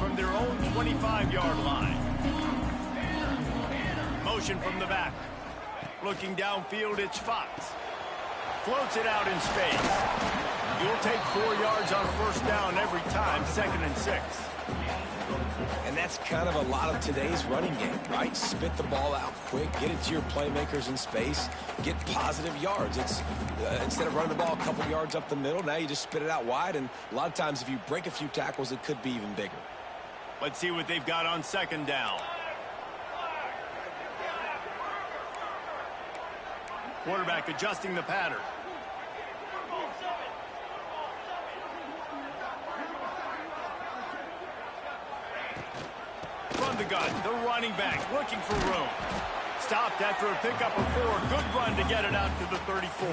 from their own 25-yard line. Motion from the back. Looking downfield, it's Fox. Floats it out in space. You'll take 4 yards on first down every time, 2nd and 6. And that's kind of a lot of today's running game, right? Spit the ball out quick, get it to your playmakers in space, get positive yards. It's instead of running the ball a couple yards up the middle, now you just spit it out wide, and a lot of times if you break a few tackles, it could be even bigger. Let's see what they've got on 2nd down. Quarterback adjusting the pattern. From the gun, the running back looking for room. Stopped after a pickup of 4. Good run to get it out to the 34.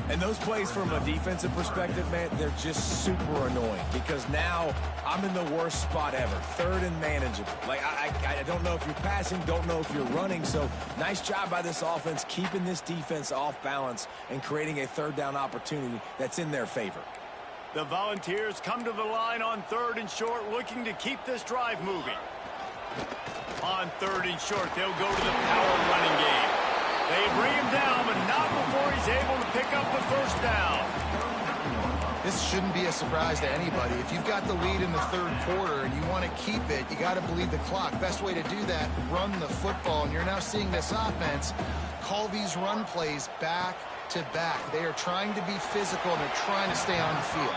And those plays from a defensive perspective, man, they're just super annoying because now I'm in the worst spot ever. 3rd and manageable. Like, I don't know if you're passing, don't know if you're running. So nice job by this offense keeping this defense off balance and creating a 3rd down opportunity that's in their favor. The Volunteers come to the line on 3rd and short, looking to keep this drive moving. On 3rd and short, they'll go to the power running game. They bring him down, but not before he's able to pick up the first down. This shouldn't be a surprise to anybody. If you've got the lead in the 3rd quarter and you want to keep it, you got to bleed the clock. Best way to do that, run the football. And you're now seeing this offense call these run plays back to back. They are trying to be physical, and they're trying to stay on the field.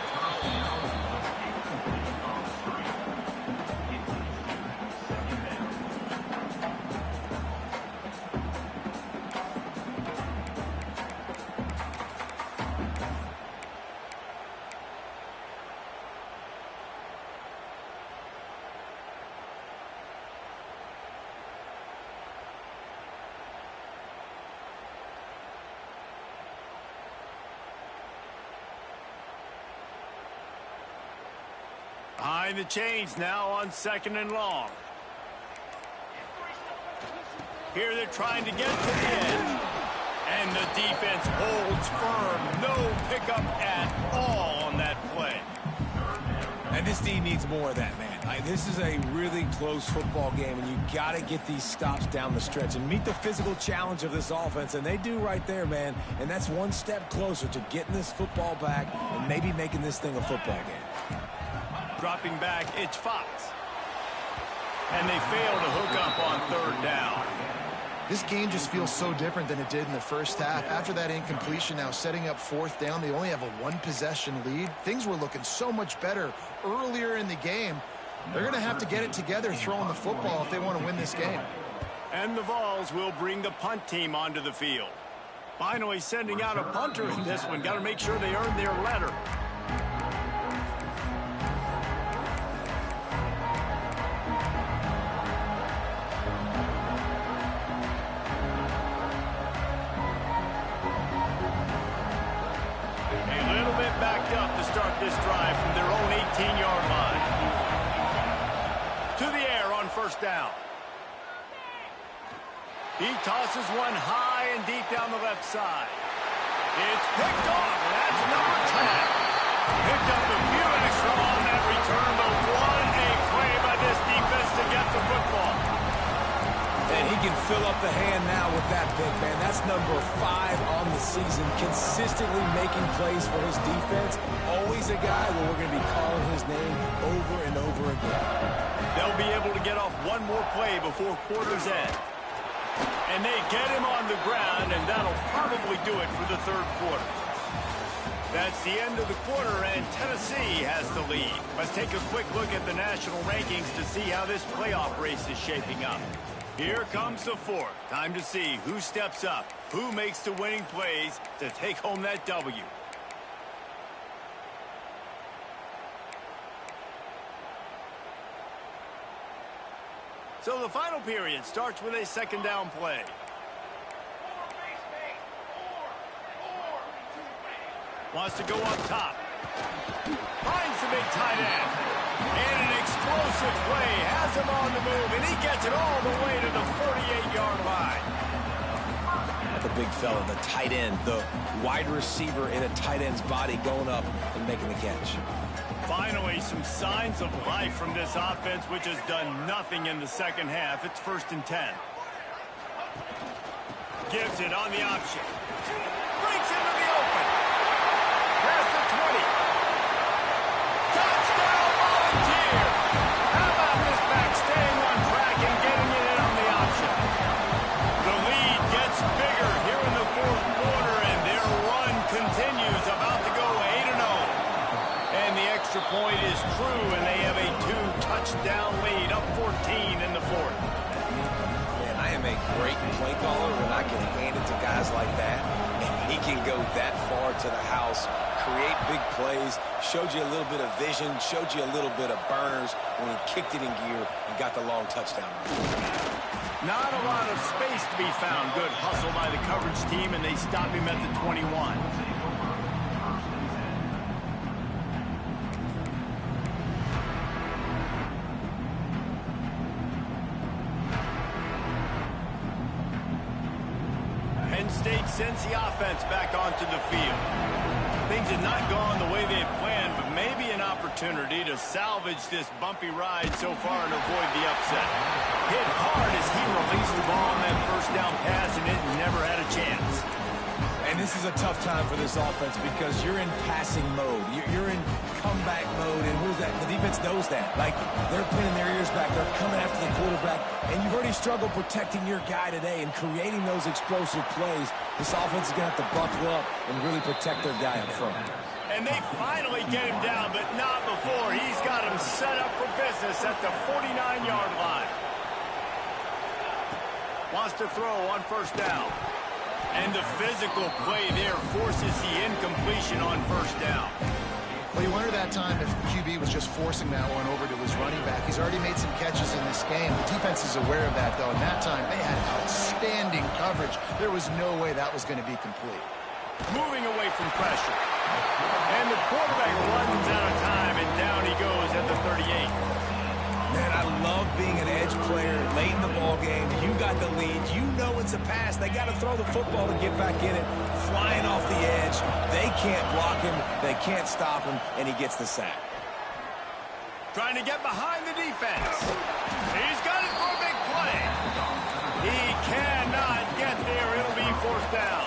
Behind the chains now on 2nd and long. Here they're trying to get to the edge. And the defense holds firm. No pickup at all on that play. And this team needs more of that, man. This is a really close football game, and you got to get these stops down the stretch and meet the physical challenge of this offense, and they do right there, man. And that's one step closer to getting this football back and maybe making this thing a football game. Dropping back, it's Fox. And they fail to hook up on 3rd down. This game just feels so different than it did in the first half. After that incompletion, now setting up 4th down, they only have a 1-possession lead. Things were looking so much better earlier in the game. They're going to have to get it together throwing the football if they want to win this game. And the Vols will bring the punt team onto the field. Finally sending out a punter in this one. Got to make sure they earn their letter. This drive from their own 18-yard line. To the air on 1st down. He tosses one high and deep down the left side. It's picked off. That's number 10. Picked up a few extra on that return, but what a play by this defense to get the football. And he can fill up the hand now with that pick, man. That's number 5 on the season, consistently making plays for his defense. Always a guy where we're going to be calling his name over and over again. They'll be able to get off one more play before quarter's end. And they get him on the ground, and that'll probably do it for the 3rd quarter. That's the end of the quarter, and Tennessee has the lead. Let's take a quick look at the national rankings to see how this playoff race is shaping up. Here comes the 4th. Time to see who steps up, who makes the winning plays to take home that W. So the final period starts with a 2nd down play. Wants to go up top. Finds the big tight end. And an explosive play has him on the move, and he gets it all the way to the 48-yard line. The big fella, the tight end, the wide receiver in a tight end's body going up and making the catch. Finally, some signs of life from this offense, which has done nothing in the second half. It's 1st and 10. Gives it on the option. Breaks into the open. Past the 20. Touchdown, Volunteer! How about this back staying on track and getting it in on the option? The lead gets bigger here in the 4th quarter, and their run continues, about to go 8-0. And the extra point is true, and they have a 2-touchdown lead, up 14 in the 4th. Man, I am a great play caller when I can hand it to guys like that, and he can go that far to the house, create big plays, showed you a little bit of vision, showed you a little bit of burners when he kicked it in gear and got the long touchdown. Not a lot of space to be found. Good hustle by the coverage team, and they stop him at the 21. Penn State sends the offense back onto the field. Things have not gone the way they had planned, but maybe an opportunity to salvage this bumpy ride so far and avoid the upset. Hit hard as he released the ball on that 1st down pass, and it never had a chance. And this is a tough time for this offense because you're in passing mode. You're in comeback mode, and who's that? The defense knows that. Like, they're pinning their ears back. They're coming after the quarterback, and you've already struggled protecting your guy today and creating those explosive plays. This offense is going to have to buckle up and really protect their guy up front. And they finally get him down, but not before. He's got him set up for business at the 49-yard line. Wants to throw on 1st down. And the physical play there forces the incompletion on 1st down. Well, you wonder that time if QB was just forcing that one over to his running back. He's already made some catches in this game. The defense is aware of that, though. And that time, they had outstanding coverage. There was no way that was going to be complete. Moving away from pressure. And the quarterback runs out of time, and down he goes at the 38. Man, I love being an edge player late in the ball game. You got the lead. You know it's a pass. They got to throw the football to get back in it. Flying off the edge. They can't block him. They can't stop him, and he gets the sack. Trying to get behind the defense. He's got it for a big play. He cannot get there. It'll be 4th down.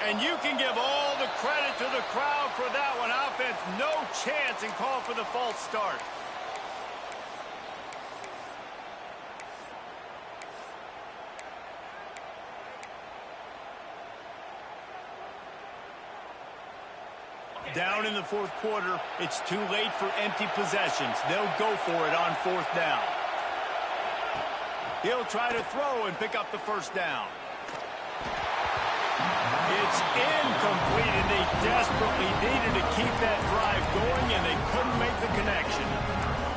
And you can give all the credit to the crowd for that one. Offense, no chance, and call for the false start. Down in the 4th quarter, it's too late for empty possessions. They'll go for it on 4th down. He'll try to throw and pick up the 1st down. It's incomplete, and they desperately needed to keep that drive going, and they couldn't make the connection.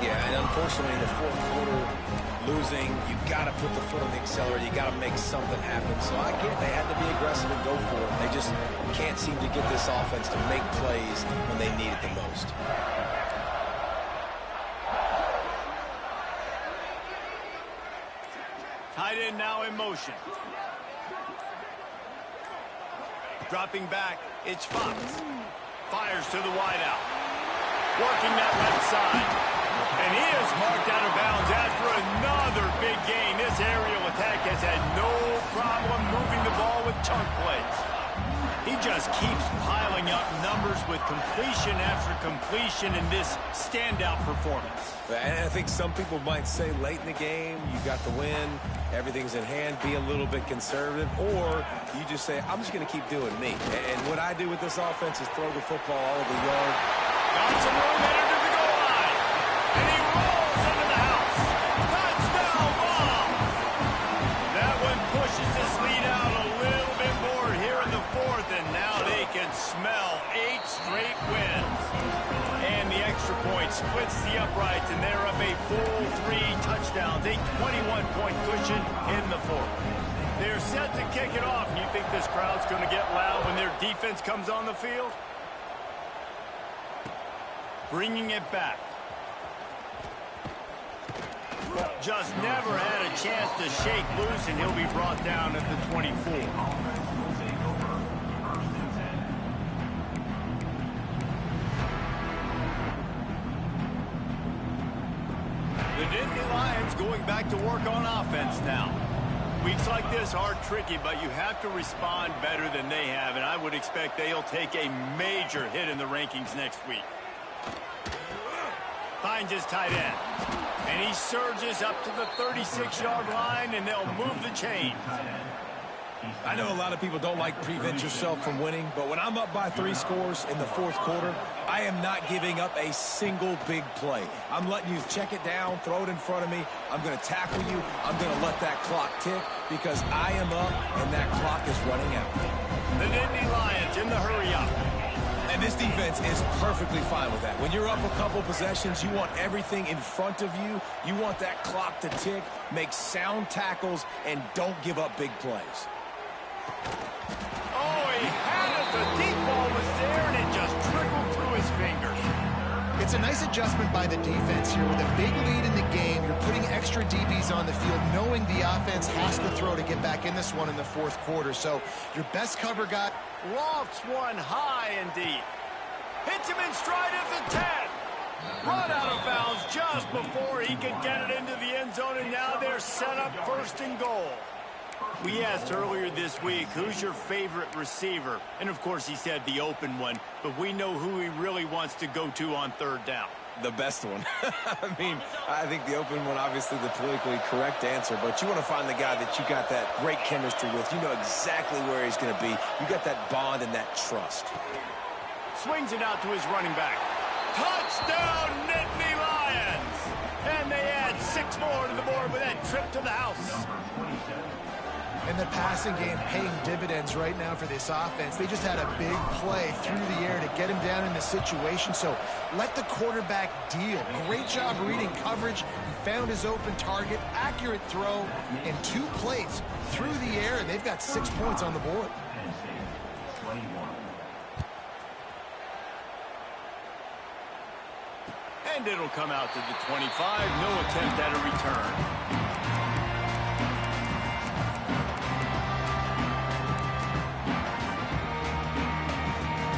Yeah, and unfortunately in the 4th quarter, losing, you got to put the foot on the accelerator. You got to make something happen. So I get they had to be aggressive and go for it. They just can't seem to get this offense to make plays when they need it the most. Tight end now in motion. Dropping back, it's Fox. Fires to the wideout. Working that left side. And he is marked out of bounds after another big gain. This aerial attack has had no problem moving the ball with chunk plays. He just keeps piling up numbers with completion after completion in this standout performance. And I think some people might say late in the game, you got the win, everything's in hand, be a little bit conservative, or you just say, I'm just going to keep doing me. And what I do with this offense is throw the football all over the yard. Got some room headed to the goal line. And he rolls into the house. Touchdown ball. That one pushes this lead out a little bit more here in the 4th, and now they can smell 8 straight point, splits the uprights, and they're up a full 3 touchdowns, a 21-point cushion in the fourth. They're set to kick it off. You think this crowd's going to get loud when their defense comes on the field? Bringing it back. Just never had a chance to shake loose, and he'll be brought down at the 24. The Nittany Lions going back to work on offense now. Weeks like this are tricky, but you have to respond better than they have, and I would expect they'll take a major hit in the rankings next week. Finds his tight end. And he surges up to the 36-yard line, and they'll move the chains. I know a lot of people don't like prevent yourself from winning, but when I'm up by 3 scores in the fourth quarter, I am not giving up a single big play. I'm letting you check it down, throw it in front of me. I'm going to tackle you. I'm going to let that clock tick because I am up and that clock is running out. The Nittany Lions in the hurry-up. And this defense is perfectly fine with that. When you're up a couple possessions, you want everything in front of you. You want that clock to tick, make sound tackles, and don't give up big plays. Oh, he had it. The deep ball was there, and it just trickled through his fingers. It's a nice adjustment by the defense here. With a big lead in the game, you're putting extra DBs on the field, knowing the offense has to throw to get back in this one in the fourth quarter. So your best cover guy Lofts one high and deep. Hits him in stride at the 10. Run out of bounds just before he could get it into the end zone, and now they're set up first and goal. We asked earlier this week, who's your favorite receiver? And, of course, he said the open one, but we know who he really wants to go to on third down. The best one. I mean, I think the open one, obviously the politically correct answer, but you want to find the guy that you got that great chemistry with. You know exactly where he's going to be. You got that bond and that trust. Swings it out to his running back. Touchdown, Nittany Lions! And they add 6 more to the board with that trip to the house. And the passing game paying dividends right now for this offense. They just had a big play through the air to get him down in the situation. So let the quarterback deal. Great job reading coverage. He found his open target, accurate throw, and 2 plays through the air, and they've got 6 points on the board. And it'll come out to the 25. No attempt at a return.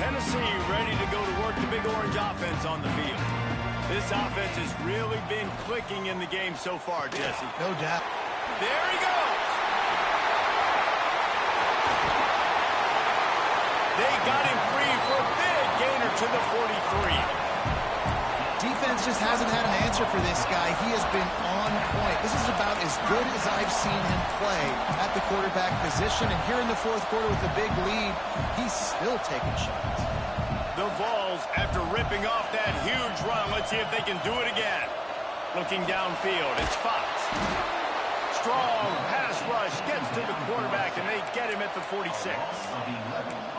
Tennessee ready to go to work the Big Orange offense on the field. This offense has really been clicking in the game so far, Jesse. No doubt. There he goes. They got him free for a big gainer to the 43. Defense just hasn't had an answer for this guy. He has been on point. This is about as good as I've seen him play at the quarterback position. And here in the fourth quarter with a big lead, he's still taking shots. The Vols, after ripping off that huge run, let's see if they can do it again. Looking downfield, it's Fox. Strong pass rush gets to the quarterback, and they get him at the 46.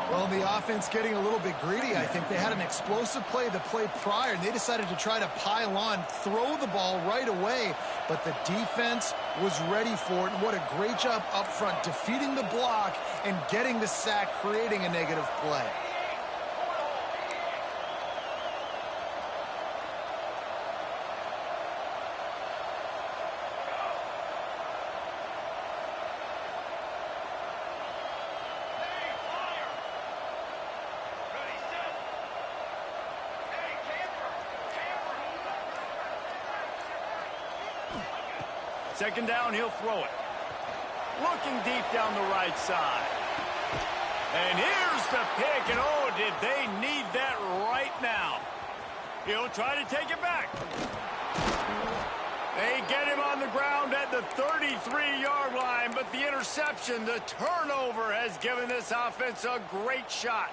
Well, the offense getting a little bit greedy. I think they had an explosive play the play prior, and they decided to try to pile on, throw the ball right away. But the defense was ready for it. And what a great job up front, defeating the block and getting the sack, creating a negative play. Second down, he'll throw it. Looking deep down the right side. And here's the pick, and oh, did they need that right now. He'll try to take it back. They get him on the ground at the 33-yard line, but the interception, the turnover, has given this offense a great shot.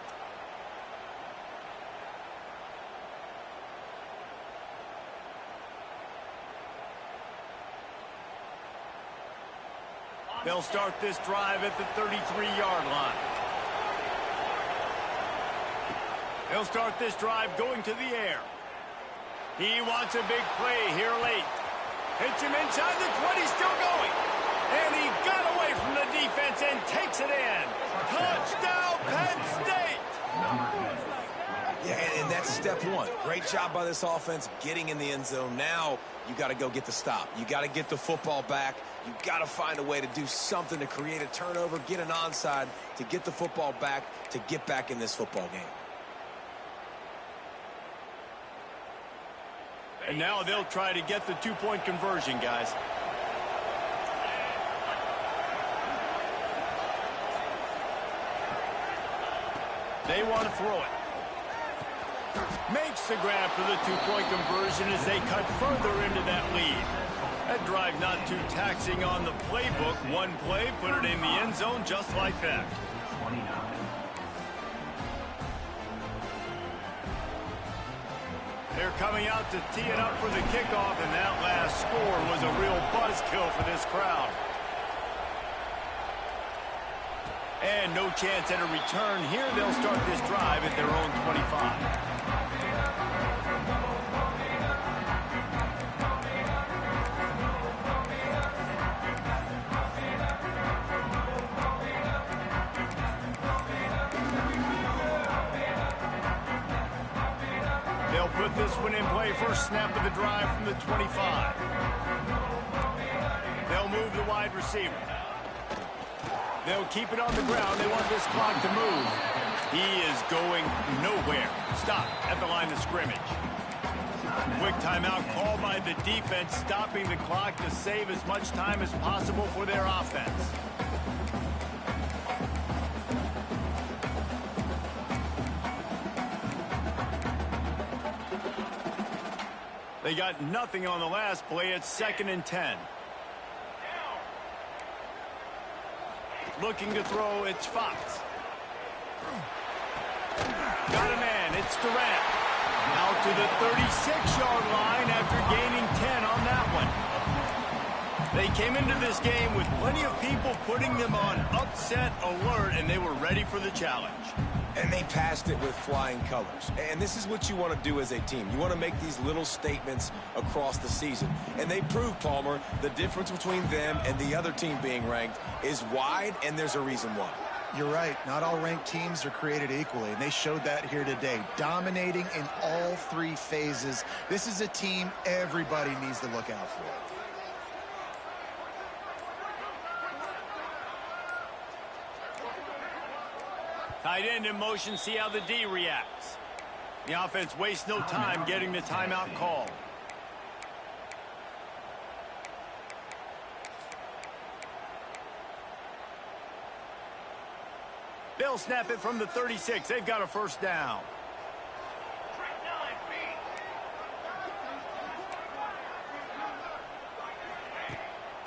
They'll start this drive at the 33-yard line. They'll start this drive going to the air. He wants a big play here late. Hits him inside the 20, still going. And he got away from the defense and takes it in. Touchdown, Penn State! Yeah, and that's step one. Great job by this offense getting in the end zone. Now you got to go get the stop. You got to get the football back. You got to find a way to do something to create a turnover, get an onside, to get the football back, to get back in this football game. And now they'll try to get the two-point conversion, guys. They want to throw it. Makes the grab for the two-point conversion as they cut further into that lead. That drive not too taxing on the playbook. One play, put it in the end zone just like that. They're coming out to tee it up for the kickoff, and that last score was a real buzzkill for this crowd. And no chance at a return here. They'll start this drive at their own 25. They'll put this one in play. First snap of the drive from the 25. They'll move the wide receiver. They'll keep it on the ground. They want this clock to move. He is going nowhere. Stop at the line of scrimmage. Quick timeout called by the defense, stopping the clock to save as much time as possible for their offense. They got nothing on the last play. It's 2nd and 10. Looking to throw, it's Fox. Got a man, it's Durant. Out to the 36-yard line after gaining 10 on that one. They came into this game with plenty of people putting them on upset alert, and they were ready for the challenge. And they passed it with flying colors. And this is what you want to do as a team. You want to make these little statements across the season. And they proved, Palmer, the difference between them and the other team being ranked is wide, and there's a reason why. You're right. Not all ranked teams are created equally, and they showed that here today. Dominating in all three phases. This is a team everybody needs to look out for. Tight end in motion, see how the D reacts. The offense wastes no time getting the timeout called. They'll snap it from the 36. They've got a first down.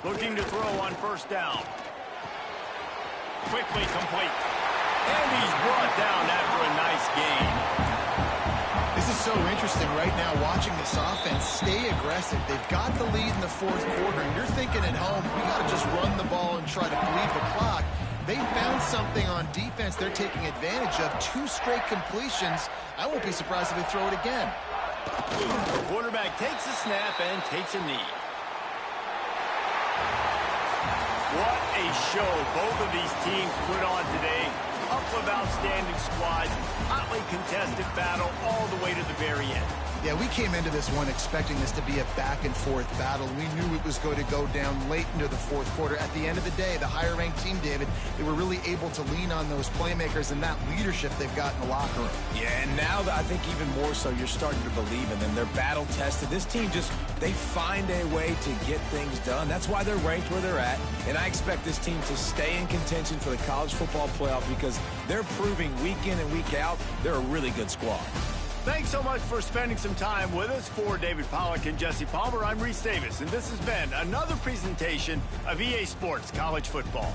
Looking to throw on first down. Quickly complete. And he's brought down after a nice gain. This is so interesting right now, watching this offense stay aggressive. They've got the lead in the fourth quarter, and you're thinking at home, we got to just run the ball and try to bleed the clock. They found something on defense they're taking advantage of. 2 straight completions. I won't be surprised if they throw it again. The quarterback takes a snap and takes a knee. What a show both of these teams put on today. Couple of outstanding squads, hotly contested battle all the way to the very end. Yeah, we came into this one expecting this to be a back-and-forth battle. We knew it was going to go down late into the fourth quarter. At the end of the day, the higher-ranked team, David, they were really able to lean on those playmakers and that leadership they've got in the locker room. Yeah, and now I think even more so, you're starting to believe in them. They're battle-tested. This team they find a way to get things done. That's why they're ranked where they're at, and I expect this team to stay in contention for the college football playoff because they're proving week in and week out they're a really good squad. Thanks so much for spending some time with us. For David Pollack and Jesse Palmer, I'm Reese Davis, and this has been another presentation of EA Sports College Football.